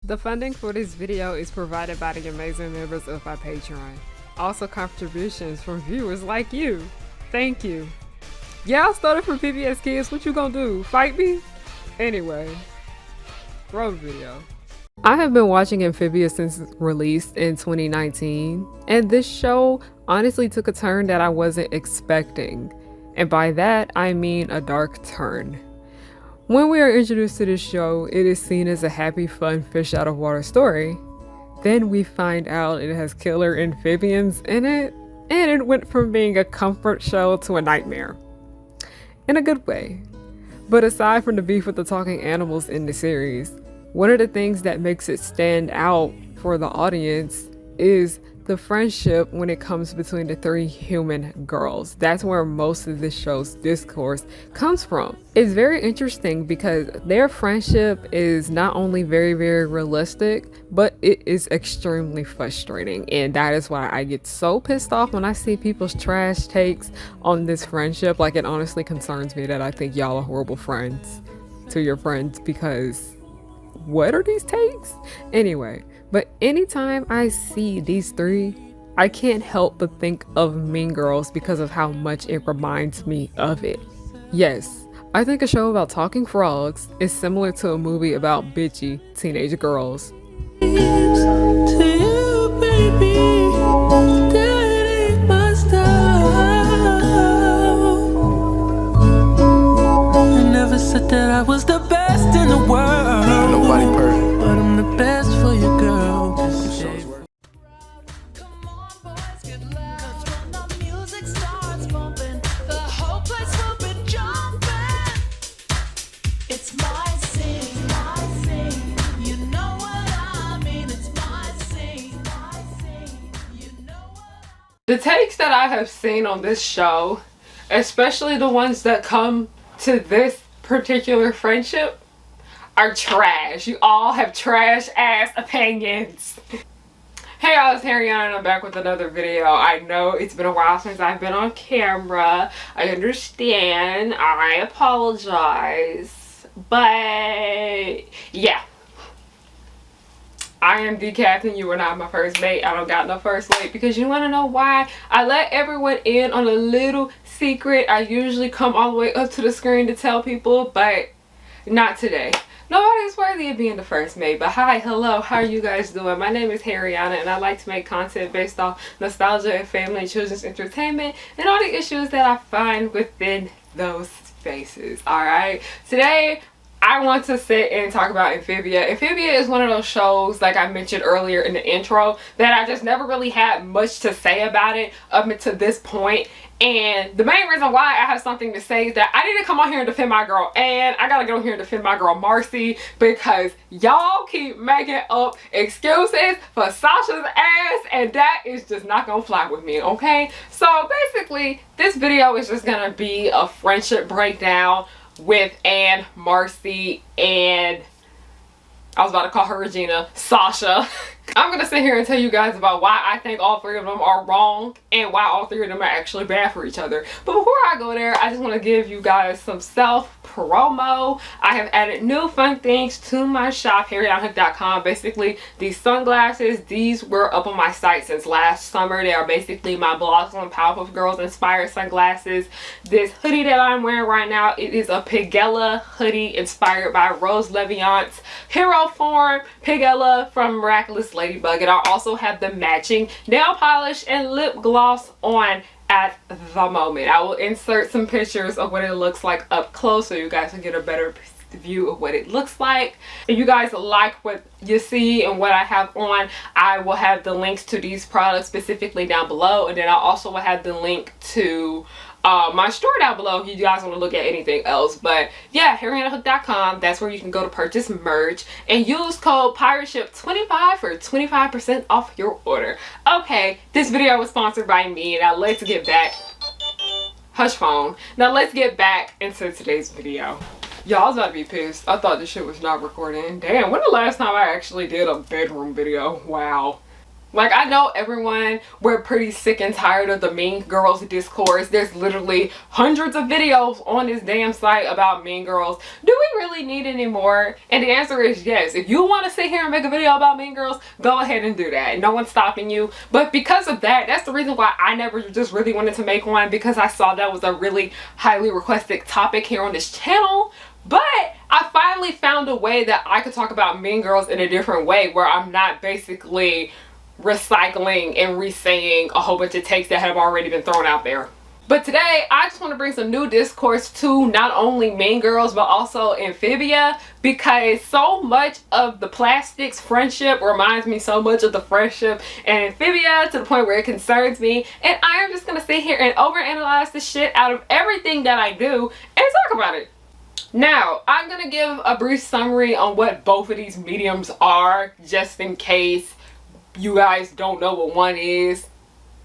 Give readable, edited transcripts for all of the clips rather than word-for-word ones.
The funding for this video is provided by the amazing members of our Patreon. Also contributions from viewers like you. Thank you. Y'all started from PBS Kids, what you gonna do? Fight me? Anyway, roll the video. I have been watching Amphibia since released in 2019, and this show honestly took a turn that I wasn't expecting. And by that, I mean a dark turn. When we are introduced to this show, it is seen as a happy, fun, fish out of water story. Then we find out it has killer amphibians in it, and it went from being a comfort show to a nightmare. In a good way. But aside from the beef with the talking animals in the series, one of the things that makes it stand out for the audience is the friendship when it comes between the three human girls. That's where most of this show's discourse comes from. It's very interesting because their friendship is not only very, very realistic, but it is extremely frustrating. And that is why I get so pissed off when I see people's trash takes on this friendship. Like, it honestly concerns me that I think y'all are horrible friends to your friends, because what are these takes? Anyway, but anytime I see these three, I can't help but think of Mean Girls because of how much it reminds me of it. Yes, I think a show about talking frogs is similar to a movie about bitchy teenage girls. Said that I was the best in the world. Nobody perfect, but I'm the best for you, girl. Come on, boys, get loud. When the music starts bumping, the whole place will be jumping. It's my scene, my scene. You know what I mean. It's my scene, my scene. You know what The takes that I have seen on this show, especially the ones that come to this particular friendship, are trash. You all have trash ass opinions. Hey y'all, it's Harriyanna and I'm back with another video. I know it's been a while since I've been on camera. I understand. I apologize. But yeah. I am decapping. You are not my first mate. I don't got no first mate, because you want to know why? I let everyone in on a little secret. I usually come all the way up to the screen to tell people, but not today. Nobody's worthy of being the first mate. But hi, hello, how are you guys doing? My name is Harriyanna and I like to make content based off nostalgia and family and children's entertainment and all the issues that I find within those spaces. Alright, today I want to sit and talk about Amphibia. Amphibia is one of those shows, like I mentioned earlier in the intro, that I just never really had much to say about it up until this point. And the main reason why I have something to say is that I need to come on here and defend my girl. And I gotta get on here and defend my girl Marcy, because y'all keep making up excuses for Sasha's ass, and that is just not gonna fly with me, okay? So basically, this video is just gonna be a friendship breakdown with Anne, Marcy, and I was about to call her Regina, Sasha. I'm gonna sit here and tell you guys about why I think all three of them are wrong and why all three of them are actually bad for each other. But before I go there, I just want to give you guys some self promo. I have added new fun things to my shop, harriyannahook.com. Basically, these sunglasses, these were up on my site since last summer. They are basically my Blossom Powerpuff Girls inspired sunglasses. This hoodie that I'm wearing right now, it is a Pigella hoodie inspired by Rose Leviant's hero form, Pigella from Miraculous Ladybug. And I also have the matching nail polish and lip gloss on at the moment. I will insert some pictures of what it looks like up close so you guys can get a better view of what it looks like. If you guys like what you see and what I have on, I will have the links to these products specifically down below, and then I also will have the link to my store down below if you guys want to look at anything else. But yeah, harriyannahook.com, that's where you can go to purchase merch and use code PIRATESHIP25 for 25% off your order. Okay, this video was sponsored by me. Now let's get back, hush phone, now let's get back into today's video. Y'all, I was about to be pissed. I thought this shit was not recording. Damn, when the last time I actually did a bedroom video? Wow. Like, I know everyone, we're pretty sick and tired of the Mean Girls discourse. There's literally hundreds of videos on this damn site about Mean Girls. Do we really need any more? And the answer is yes. If you want to sit here and make a video about Mean Girls, go ahead and do that. No one's stopping you. But because of that, that's the reason why I never just really wanted to make one, because I saw that was a really highly requested topic here on this channel. But I finally found a way that I could talk about Mean Girls in a different way, where I'm not basically recycling and re-saying a whole bunch of takes that have already been thrown out there. But today I just want to bring some new discourse to not only Mean Girls but also Amphibia, because so much of the plastics friendship reminds me so much of the friendship and Amphibia, to the point where it concerns me, and I am just gonna sit here and overanalyze the shit out of everything that I do and talk about it. Now, I'm gonna give a brief summary on what both of these mediums are, just in case you guys don't know what one is,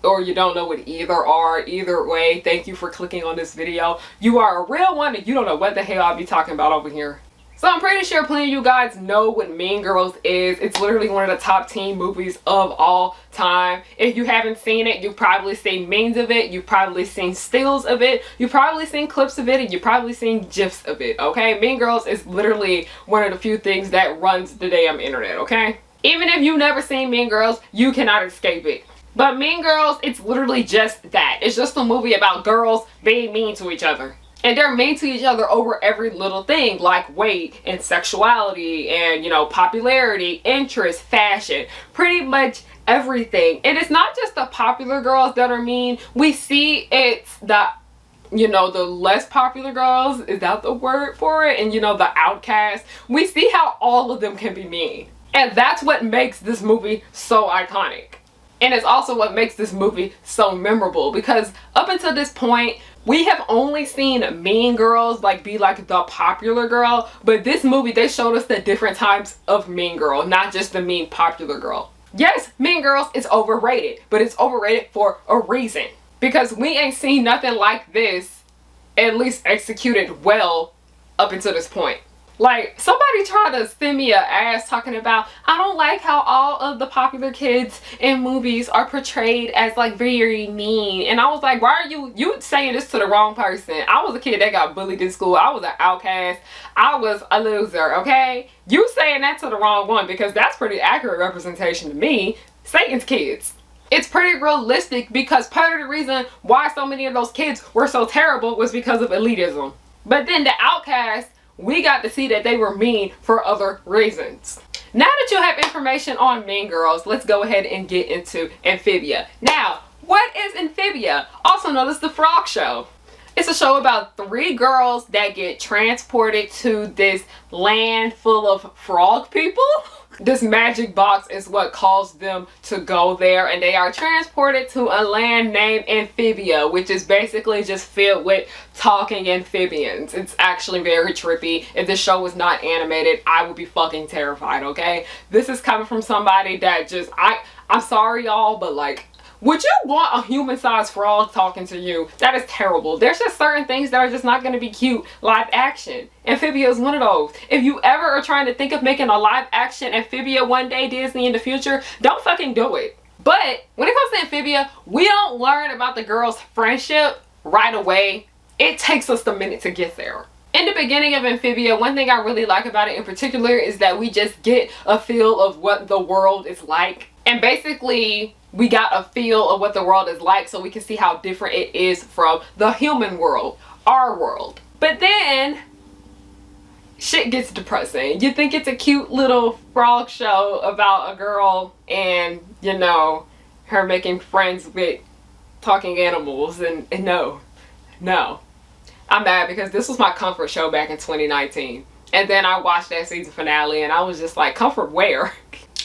or you don't know what either are. Either way, thank you for clicking on this video. You are a real one and you don't know what the hell I'll be talking about over here. So I'm pretty sure plenty of you guys know what Mean Girls is. It's literally one of the top teen movies of all time. If you haven't seen it, you've probably seen memes of it, you've probably seen stills of it, you've probably seen clips of it, and you've probably seen gifs of it, okay? Mean Girls is literally one of the few things that runs the damn internet, okay? Even if you've never seen Mean Girls, you cannot escape it. But Mean Girls, it's literally just that. It's just a movie about girls being mean to each other. And they're mean to each other over every little thing, like weight and sexuality and, you know, popularity, interest, fashion, pretty much everything. And it's not just the popular girls that are mean. We see it's the, you know, the less popular girls, is that the word for it? And, you know, the outcasts. We see how all of them can be mean. And that's what makes this movie so iconic. And it's also what makes this movie so memorable, because up until this point, we have only seen Mean Girls like be like the popular girl, but this movie, they showed us the different types of Mean Girl, not just the mean popular girl. Yes, Mean Girls is overrated, but it's overrated for a reason, because we ain't seen nothing like this, at least executed well, up until this point. Like, somebody tried to send me an ass talking about, I don't like how all of the popular kids in movies are portrayed as like very mean. And I was like, why are you saying this to the wrong person? I was a kid that got bullied in school. I was an outcast. I was a loser, okay? You saying that to the wrong one, because that's pretty accurate representation to me. Satan's kids. It's pretty realistic, because part of the reason why so many of those kids were so terrible was because of elitism. But then the outcasts, we got to see that they were mean for other reasons. Now that you have information on Mean Girls, let's go ahead and get into Amphibia. Now, what is Amphibia? Also known as the Frog Show. It's a show about 3 girls that get transported to this land full of frog people. This magic box is what caused them to go there, and they are transported to a land named Amphibia, which is basically just filled with talking amphibians. It's actually very trippy. If this show was not animated, I would be fucking terrified, okay? This is coming from somebody that just, I'm sorry y'all, but like, would you want a human-sized frog talking to you? That is terrible. There's just certain things that are just not going to be cute live action. Amphibia is one of those. If you ever are trying to think of making a live action Amphibia one day, Disney, in the future, don't fucking do it. But when it comes to Amphibia, we don't learn about the girls' friendship right away. It takes us a minute to get there. In the beginning of Amphibia, one thing I really like about it in particular is that we just get a feel of what the world is like. And basically, we got a feel of what the world is like, so we can see how different it is from the human world, our world. But then shit gets depressing. You think it's a cute little frog show about a girl and, you know, her making friends with talking animals, and no. I'm mad, because this was my comfort show back in 2019. And then I watched that season finale and I was just like, comfort where?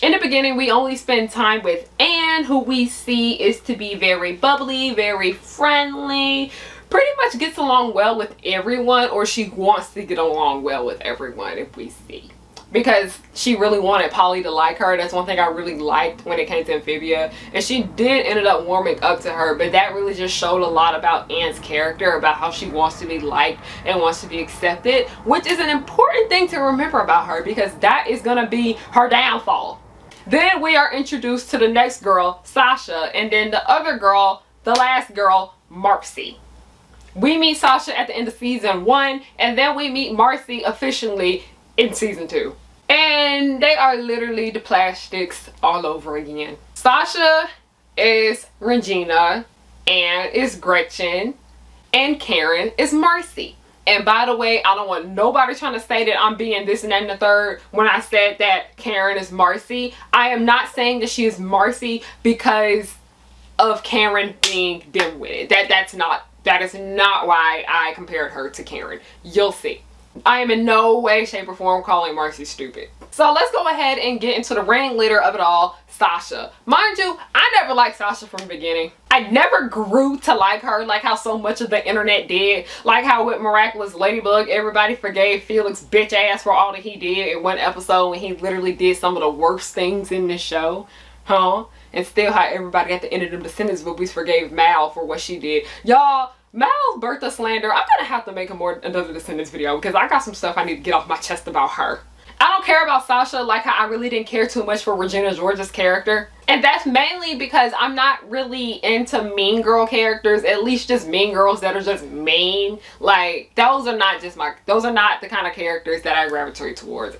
In the beginning, we only spend time with Anne, who we see is to be very bubbly, very friendly, pretty much gets along well with everyone, or she wants to get along well with everyone, if we see. Because she really wanted Polly to like her. That's one thing I really liked when it came to Amphibia. And she did ended up warming up to her, but that really just showed a lot about Anne's character, about how she wants to be liked and wants to be accepted, which is an important thing to remember about her, because that is going to be her downfall. Then we are introduced to the next girl, Sasha, and then the other girl, the last girl, Marcy. We meet Sasha at the end of season 1, and then we meet Marcy officially in season 2. And they are literally the plastics all over again. Sasha is Regina, Anne is Gretchen, and Karen is Marcy. And by the way, I don't want nobody trying to say that I'm being this and that and the third when I said that Karen is Marcy. I am not saying that she is Marcy because of Karen being dim-witted. That is not why I compared her to Karen. You'll see. I am in no way, shape, or form calling Marcy stupid. So let's go ahead and get into the ringleader of it all, Sasha. Mind you, I never liked Sasha from the beginning. I never grew to like her like how so much of the internet did. Like how with Miraculous Ladybug, everybody forgave Felix bitch ass for all that he did in one episode when he literally did some of the worst things in this show. And still how everybody at the end of the Descendants movies forgave Mal for what she did. Y'all, Mal's Bertha slander, I'm gonna have to make another Descendants video because I got some stuff I need to get off my chest about her. I don't care about Sasha like how I really didn't care too much for Regina George's character. And that's mainly because I'm not really into mean girl characters, at least just mean girls that are just mean. Like, those are not the kind of characters that I gravitate towards.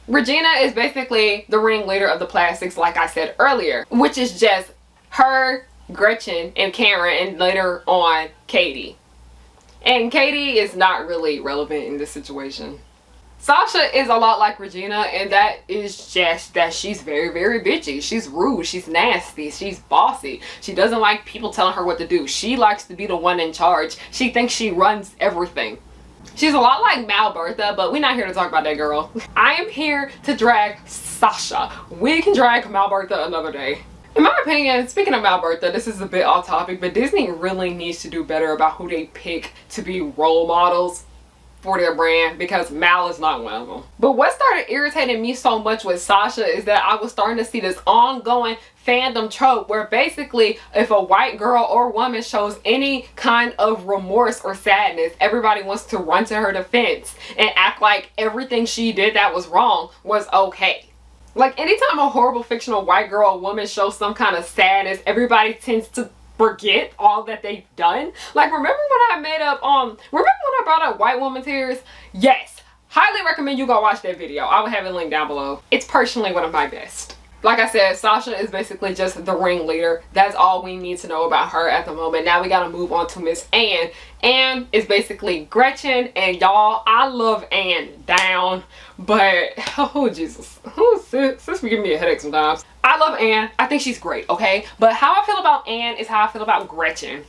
Regina is basically the ringleader of the plastics, like I said earlier, which is just her, Gretchen, and Karen, and later on Katie. And Katie is not really relevant in this situation. Sasha is a lot like Regina, and that is just that she's very, very bitchy. She's rude, she's nasty, she's bossy. She doesn't like people telling her what to do. She likes to be the one in charge. She thinks she runs everything. She's a lot like Malbertha, but we're not here to talk about that girl. I am here to drag Sasha. We can drag Malbertha another day. In my opinion, speaking of Malbertha, this is a bit off topic, but Disney really needs to do better about who they pick to be role models for their brand, because Mal is not one of them. But what started irritating me so much with Sasha is that I was starting to see this ongoing fandom trope where basically if a white girl or woman shows any kind of remorse or sadness, everybody wants to run to her defense and act like everything she did that was wrong was okay. Like anytime a horrible fictional white girl or woman shows some kind of sadness, everybody tends to forget all that they've done. Like, remember when I made up remember when I brought up White Woman Tears? Yes, highly recommend you go watch that video. I will have it linked down below. It's personally one of my best. Like I said, Sasha is basically just the ringleader. That's all we need to know about her at the moment. Now we gotta move on to Miss Anne. Anne is basically Gretchen, and y'all, I love Anne down, but oh Jesus, sis be giving me a headache sometimes. I love Anne. I think she's great, okay? But how I feel about Anne is how I feel about Gretchen.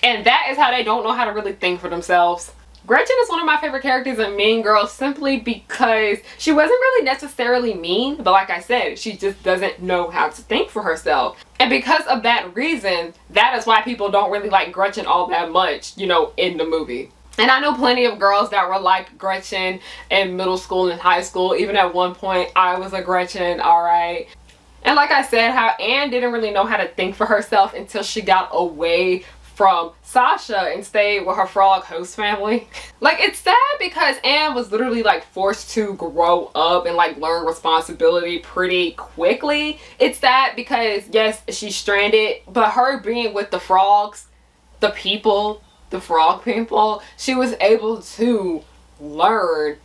And that is how they don't know how to really think for themselves. Gretchen is one of my favorite characters in Mean Girls simply because she wasn't really necessarily mean, but like I said, she just doesn't know how to think for herself. And because of that reason, that is why people don't really like Gretchen all that much, you know, in the movie. And I know plenty of girls that were like Gretchen in middle school and high school. Even at one point, I was a Gretchen, alright. And like I said, how Anne didn't really know how to think for herself until she got away from Sasha and stayed with her frog host family. Like, it's sad because Anne was literally like forced to grow up and like learn responsibility pretty quickly. It's sad because yes, she's stranded, but her being with the frogs, the people, the frog people, she was able to unlearn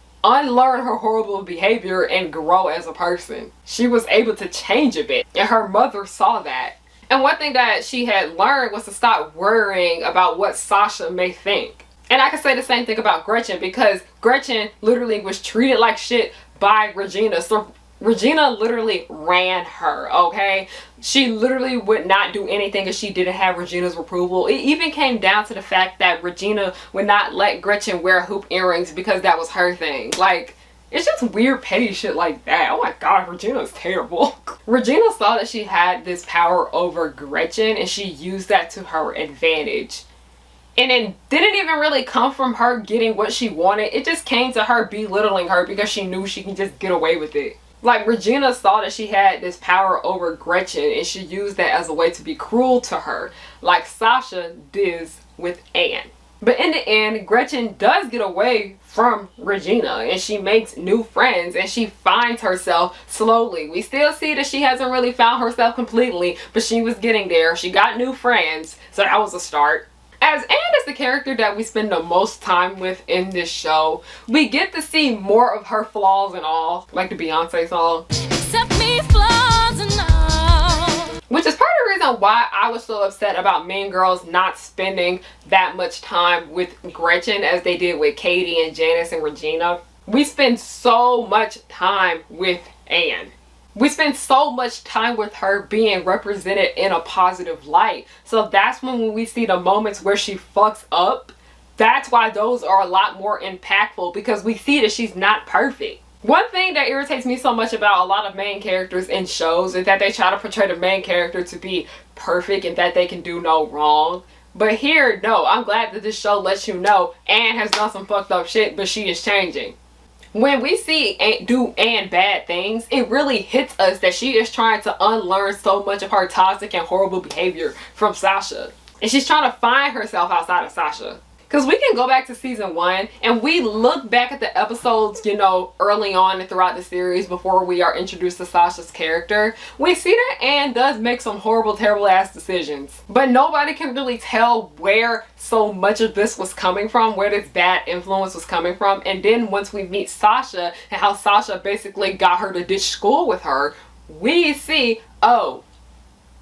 her horrible behavior and grow as a person. She was able to change a bit, and her mother saw that. And one thing that she had learned was to stop worrying about what Sasha may think. And I can say the same thing about Gretchen, because Gretchen literally was treated like shit by Regina. So Regina literally ran her, okay? She literally would not do anything if she didn't have Regina's approval. It even came down to the fact that Regina would not let Gretchen wear hoop earrings because that was her thing. Like, it's just weird petty shit like that. Oh my god, Regina's terrible. Regina saw that she had this power over Gretchen and she used that to her advantage. And it didn't even really come from her getting what she wanted. It just came to her belittling her because she knew she can just get away with it. Like, Regina saw that she had this power over Gretchen and she used that as a way to be cruel to her, like Sasha did with Anne. But in the end, Gretchen does get away from Regina and she makes new friends and she finds herself slowly. We still see that she hasn't really found herself completely, but she was getting there. She got new friends, so that was a start. As Anne is the character that we spend the most time with in this show, we get to see more of her flaws and all, like the Beyonce song. Accept me flaws and all. Which is part of the reason why I was so upset about Mean Girls not spending that much time with Gretchen as they did with Katie and Janice and Regina. We spend so much time with Anne. We spend so much time with her being represented in a positive light. So that's when we see the moments where she fucks up. That's why those are a lot more impactful, because we see that she's not perfect. One thing that irritates me so much about a lot of main characters in shows is that they try to portray the main character to be perfect and that they can do no wrong. But here, no, I'm glad that this show lets you know Anne has done some fucked up shit, but she is changing. When we see Anne do bad things, it really hits us that she is trying to unlearn so much of her toxic and horrible behavior from Sasha. And she's trying to find herself outside of Sasha. Because we can go back to season 1 and we look back at the episodes, you know, early on and throughout the series before we are introduced to Sasha's character. We see that Anne does make some horrible, terrible ass decisions. But nobody can really tell where so much of this was coming from, where this bad influence was coming from. And then once we meet Sasha and how Sasha basically got her to ditch school with her, we see, oh,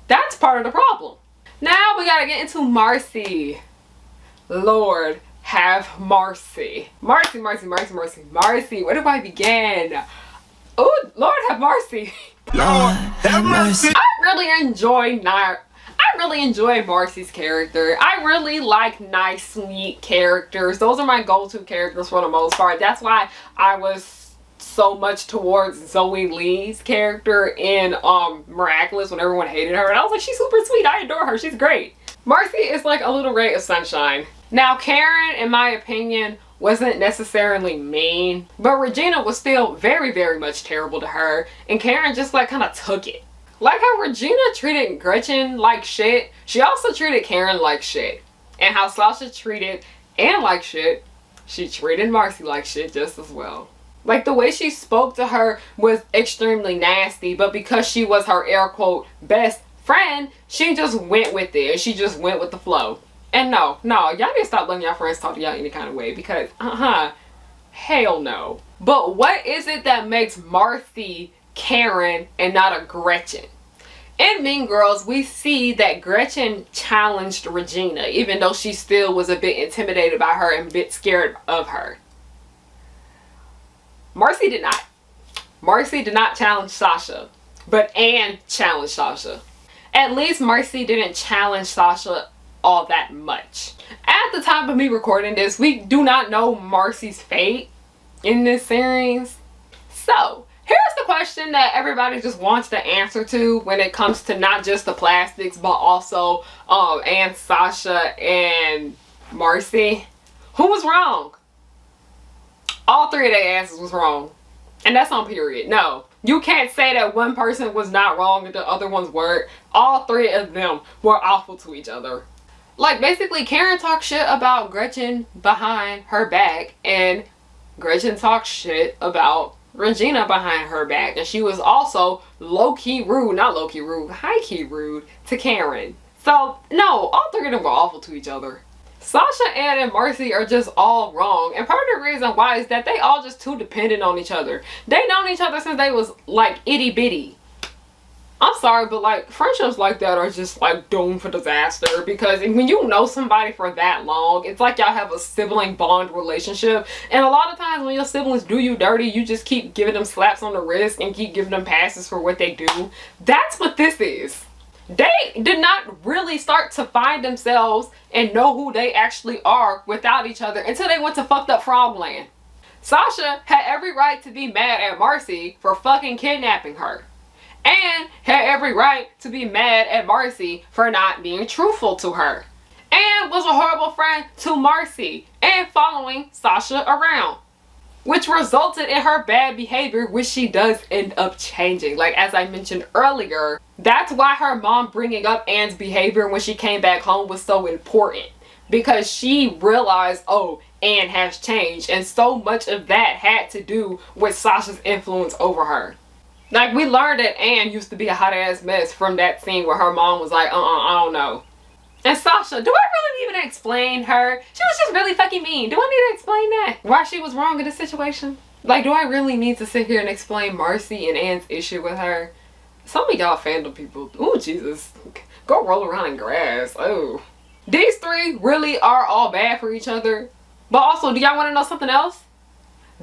that's part of the problem. Now we gotta get into Marcy. Lord have Marcy. Marcy. Where do I begin? Oh, Lord have mercy. Lord have mercy. I really enjoy Marcy's character. I really like nice, sweet characters. Those are my go-to characters for the most part. That's why I was so much towards Zoe Lee's character in Miraculous when everyone hated her. And I was like, she's super sweet. I adore her. She's great. Marcy is like a little ray of sunshine. Now, Karen, in my opinion, wasn't necessarily mean, but Regina was still very, very much terrible to her, and Karen just like kind of took it. Like how Regina treated Gretchen like shit, she also treated Karen like shit. And how Sasha treated Anne like shit, she treated Marcy like shit just as well. Like the way she spoke to her was extremely nasty, but because she was her air quote best friend, she just went with it. She just went with the flow. And no, y'all need to stop letting y'all friends talk to y'all any kind of way, because hell no. But what is it that makes Marcy Karen and not a Gretchen? In Mean Girls, we see that Gretchen challenged Regina, even though she still was a bit intimidated by her and a bit scared of her. Marcy did not. Marcy did not challenge Sasha, but Anne challenged Sasha. At least Marcy didn't challenge Sasha all that much. At the time of me recording this, we do not know Marcy's fate in this series. So, here's the question that everybody just wants the answer to when it comes to not just the plastics, but also Anne, Sasha, and Marcy. Who was wrong? All three of their asses was wrong. And that's on period. No. You can't say that one person was not wrong and the other ones weren't. All three of them were awful to each other. Like, basically, Karen talked shit about Gretchen behind her back, and Gretchen talked shit about Regina behind her back. And she was also high-key rude to Karen. So, no, all three of them were awful to each other. Sasha, Anne, and Marcy are just all wrong. And part of the reason why is that they all just too dependent on each other. They known each other since they was, like, itty-bitty. I'm sorry, but like friendships like that are just like doomed for disaster, because when you know somebody for that long, it's like y'all have a sibling bond relationship, and a lot of times when your siblings do you dirty, you just keep giving them slaps on the wrist and keep giving them passes for what they do. That's what this is. They did not really start to find themselves and know who they actually are without each other until they went to fucked up Frogland. Sasha had every right to be mad at Marcy for fucking kidnapping her. And had every right to be mad at Marcy for not being truthful to her. And was a horrible friend to Marcy and following Sasha around, which resulted in her bad behavior, which she does end up changing. Like, as I mentioned earlier, that's why her mom bringing up Anne's behavior when she came back home was so important, because she realized, oh, Anne has changed, and so much of that had to do with Sasha's influence over her. Like, we learned that Anne used to be a hot ass mess from that scene where her mom was like, I don't know. And Sasha, do I really need to explain her? She was just really fucking mean. Do I need to explain that? Why she was wrong in this situation? Like, do I really need to sit here and explain Marcy and Anne's issue with her? Some of y'all Fandom people, oh Jesus, go roll around in grass. Oh, these three really are all bad for each other. But also, do y'all want to know something else?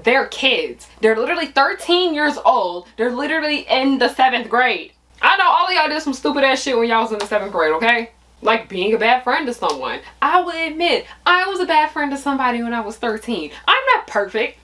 They're kids. They're literally 13 years old. They're literally in the 7th grade. I know all of y'all did some stupid ass shit when y'all was in the 7th grade, okay? Like being a bad friend to someone. I will admit, I was a bad friend to somebody when I was 13. I'm not perfect.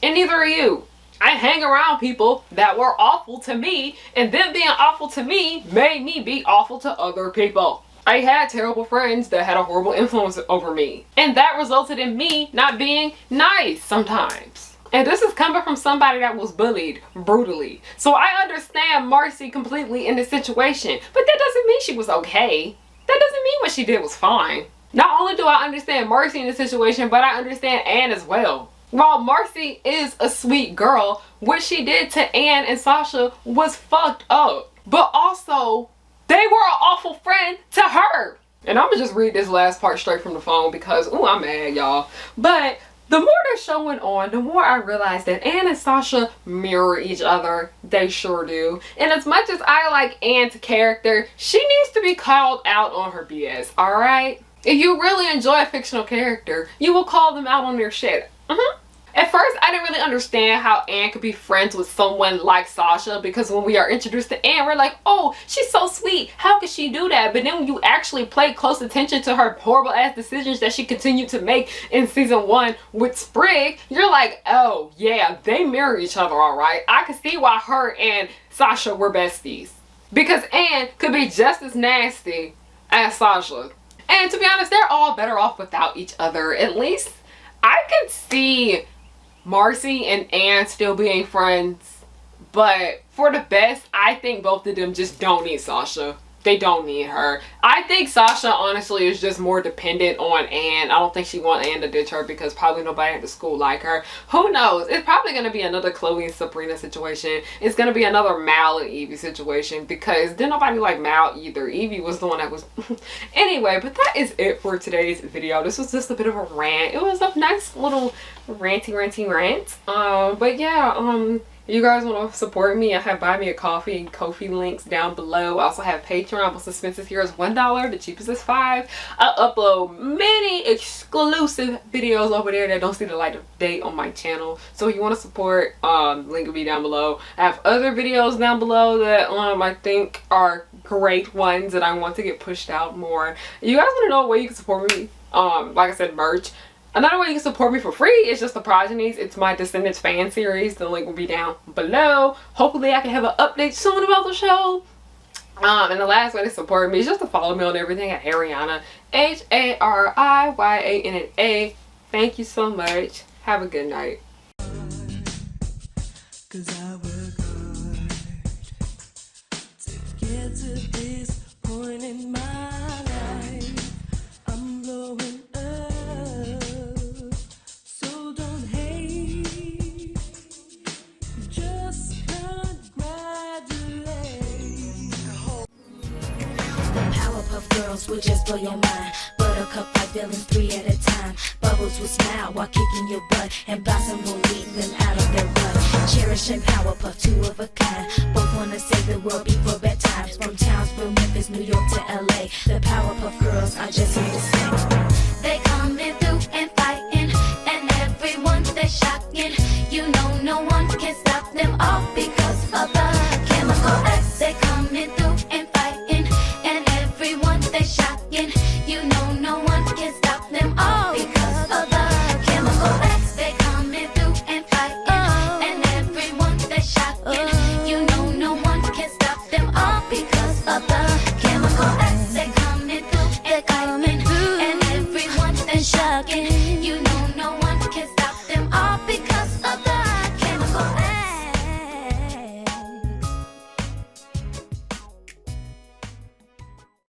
And neither are you. I hang around people that were awful to me, and them being awful to me made me be awful to other people. I had terrible friends that had a horrible influence over me, and that resulted in me not being nice sometimes. And this is coming from somebody that was bullied brutally. So I understand Marcy completely in this situation, but that doesn't mean she was okay. That doesn't mean what she did was fine. Not only do I understand Marcy in this situation, but I understand Anne as well. While Marcy is a sweet girl, what she did to Anne and Sasha was fucked up. But also, they were an awful friend to her. And I'm gonna just read this last part straight from the phone because, ooh, I'm mad, y'all. But the more they're showing on, the more I realize that Anne and Sasha mirror each other. They sure do. And as much as I like Anne's character, she needs to be called out on her BS, alright? If you really enjoy a fictional character, you will call them out on their shit. At first, I didn't really understand how Anne could be friends with someone like Sasha, because when we are introduced to Anne, we're like, oh, she's so sweet. How could she do that? But then when you actually pay close attention to her horrible ass decisions that she continued to make in season 1 with Sprig, you're like, oh yeah, they mirror each other, all right. I can see why her and Sasha were besties, because Anne could be just as nasty as Sasha. And to be honest, they're all better off without each other. At least I could see Marcy and Anne still being friends, but for the best, I think both of them just don't need Sasha. They don't need her. I think Sasha honestly is just more dependent on Anne. I don't think she wants Anne to ditch her because probably nobody at the school like her. Who knows? It's probably going to be another Chloe and Sabrina situation. It's going to be another Mal and Evie situation because didn't nobody like Mal either. Evie was the one that was... Anyway, but that is it for today's video. This was just a bit of a rant. It was a nice little ranty rant. But yeah, you guys want to support me, I have Buy Me a Coffee and Ko-fi links down below. I also have Patreon, but expensive here is $1, the cheapest is $5. I upload many exclusive videos over there that don't see the light of day on my channel. So if you want to support, link will be down below. I have other videos down below that I think are great ones that I want to get pushed out more. You guys want to know a way you can support me? Like I said, merch. Another way you can support me for free is just the Progenies. It's my Descendants fan series. The link will be down below. Hopefully I can have an update soon about the show. And the last way to support me is just to follow me on everything at Harriyanna. HARIYANNA. Thank you so much. Have a good night. 'Cause I work hard to get to this point in my life. I'm blowing up, so don't hate, just congratulate. The Powerpuff Girls will just blow your mind. Buttercup like villains 3 at a time. Bubbles will smile while kicking your butt, and Blossom will lead them out of their rut. Cherish and Powerpuff, 2 of a kind. Both wanna save the world before bedtime. From Townsville, Memphis, New York to LA, the Powerpuff Girls are just here to stay.